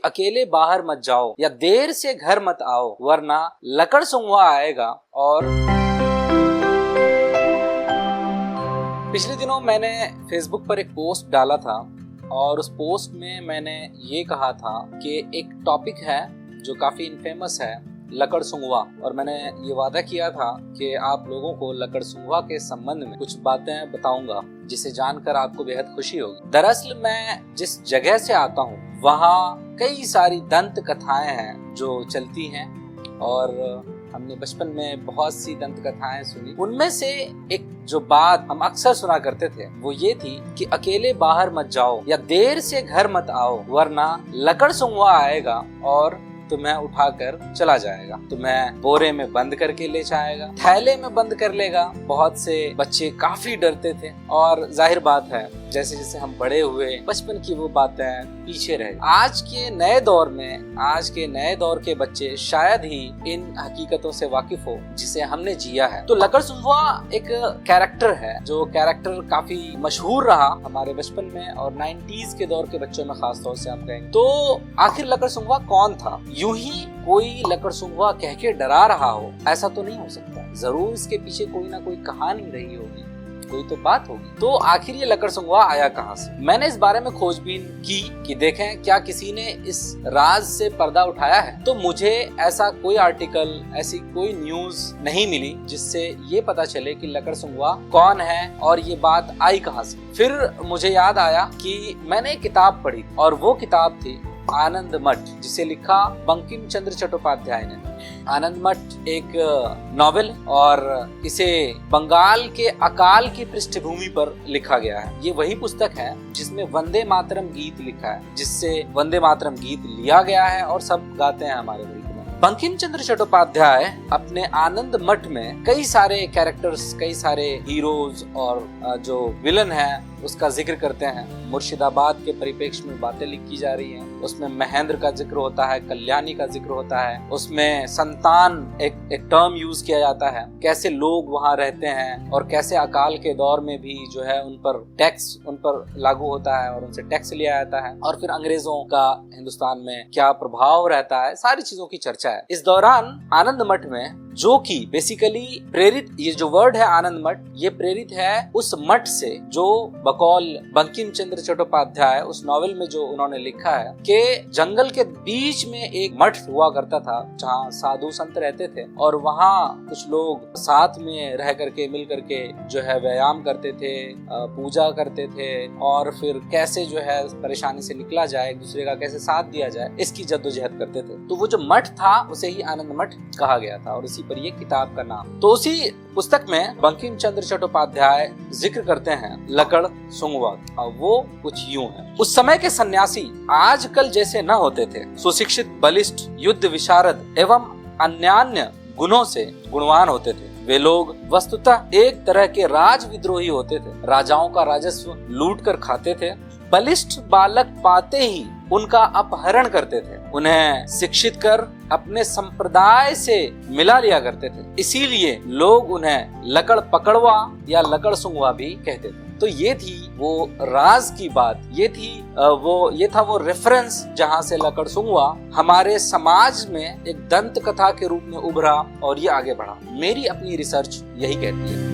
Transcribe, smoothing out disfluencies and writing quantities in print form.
अकेले बाहर मत जाओ या देर से घर मत आओ, वरना लकड़सुंगवा आएगा। और पिछले दिनों मैंने फेसबुक पर एक पोस्ट डाला था और उस पोस्ट में मैंने ये कहा था कि एक टॉपिक है जो काफी इनफेमस है, लकड़सुंगवा। और मैंने ये वादा किया था कि आप लोगों को लकड़सुंगवा के संबंध में कुछ बातें बताऊंगा जिसे जानकर आपको बेहद खुशी होगी। दरअसल मैं जिस जगह से आता हूँ वहाँ कई सारी दंत कथाएं हैं जो चलती हैं और हमने बचपन में बहुत सी दंत कथाएं सुनी। उनमें से एक जो बात हम अक्सर सुना करते थे वो ये थी कि अकेले बाहर मत जाओ या देर से घर मत आओ, वरना लकड़सुंगवा आएगा और तुम्हें उठाकर चला जाएगा, तुम्हें बोरे में बंद करके ले जाएगा, थैले में बंद कर लेगा। बहुत से बच्चे काफी डरते थे और जाहिर बात है जैसे जैसे हम बड़े हुए बचपन की वो बातें पीछे रह गई। आज के नए दौर में आज के नए दौर के बच्चे शायद ही इन हकीकतों से वाकिफ हो जिसे हमने जिया है। तो लकड़सुंगवा एक कैरेक्टर है जो कैरेक्टर काफी मशहूर रहा हमारे बचपन में और 90s के दौर के बच्चों में खास तौर से हम कहेंगे। तो आखिर लकड़सुंगवा कौन था? यूं ही कोई लकड़सुंगवा कह के डरा रहा हो ऐसा तो नहीं हो सकता, जरूर इसके पीछे कोई ना कोई कहानी रही होगी, कोई तो बात होगी। तो आखिर ये लकड़सुंगवा आया कहाँ से? मैंने इस बारे में खोजबीन की कि देखें क्या किसी ने इस राज से पर्दा उठाया है। तो मुझे ऐसा कोई आर्टिकल, ऐसी कोई न्यूज नहीं मिली जिससे ये पता चले कि लकड़सुंगवा कौन है और ये बात आई कहाँ से। फिर मुझे याद आया कि मैंने एक किताब पढ़ी और वो किताब थी आनंद मठ, जिसे लिखा बंकिम चंद्र चट्टोपाध्याय ने। आनंद मठ एक नॉवेल और इसे बंगाल के अकाल की पृष्ठभूमि पर लिखा गया है। ये वही पुस्तक है जिसमें वंदे मातरम गीत लिखा है, जिससे वंदे मातरम गीत लिया गया है और सब गाते हैं हमारे मुल्क में। बंकिम चंद्र चट्टोपाध्याय अपने आनंद मठ में कई सारे कैरेक्टर्स, कई सारे हीरोज और जो विलन है उसका जिक्र करते हैं। मुर्शिदाबाद के परिप्रेक्ष्य में बातें लिखी जा रही हैं। उसमें महेंद्र का जिक्र होता है, कल्याणी का जिक्र होता है, उसमें संतान एक टर्म यूज किया जाता है, कैसे लोग वहाँ रहते हैं और कैसे अकाल के दौर में भी जो है उन पर टैक्स उन पर लागू होता है और उनसे टैक्स लिया जाता है, और फिर अंग्रेजों का हिंदुस्तान में क्या प्रभाव रहता है, सारी चीजों की चर्चा है। इस दौरान आनंद मठ में, जो कि बेसिकली प्रेरित, ये जो वर्ड है आनंद मठ, ये प्रेरित है उस मठ से जो बकौल बंकिम चंद्र चट्टोपाध्याय उस नॉवेल में जो उन्होंने लिखा है कि जंगल के बीच में एक मठ हुआ करता था जहाँ साधु संत रहते थे और वहाँ कुछ लोग साथ में रह करके मिल करके जो है व्यायाम करते थे, पूजा करते थे और फिर कैसे जो है परेशानी से निकला जाए, एक दूसरे का कैसे साथ दिया जाए, इसकी जद्दोजहद करते थे। तो वो जो मठ था उसे ही आनंद मठ कहा गया था और इसी पर ये किताब का नाम। तो उसी पुस्तक में बंकिम चंद्र चट्टोपाध्याय जिक्र करते हैं लकड़सुंगवा और वो कुछ यूं है। उस समय के सन्यासी आजकल जैसे न होते थे, सुशिक्षित, बलिष्ठ, युद्ध विशारद एवं अन्यान्य गुणों से गुणवान होते थे। वे लोग वस्तुतः एक तरह के राज विद्रोही होते थे, राजाओं का राजस्व लूट कर खाते थे, बलिष्ठ बालक पाते ही उनका अपहरण करते थे, उन्हें शिक्षित कर अपने संप्रदाय से मिला लिया करते थे। इसीलिए लोग उन्हें लकड़ पकड़वा या लकड़सुंगवा भी कहते थे। तो ये थी वो राज की बात, ये था वो रेफरेंस जहाँ से लकड़सुंगवा हमारे समाज में एक दंत कथा के रूप में उभरा और ये आगे बढ़ा। मेरी अपनी रिसर्च यही कहती है।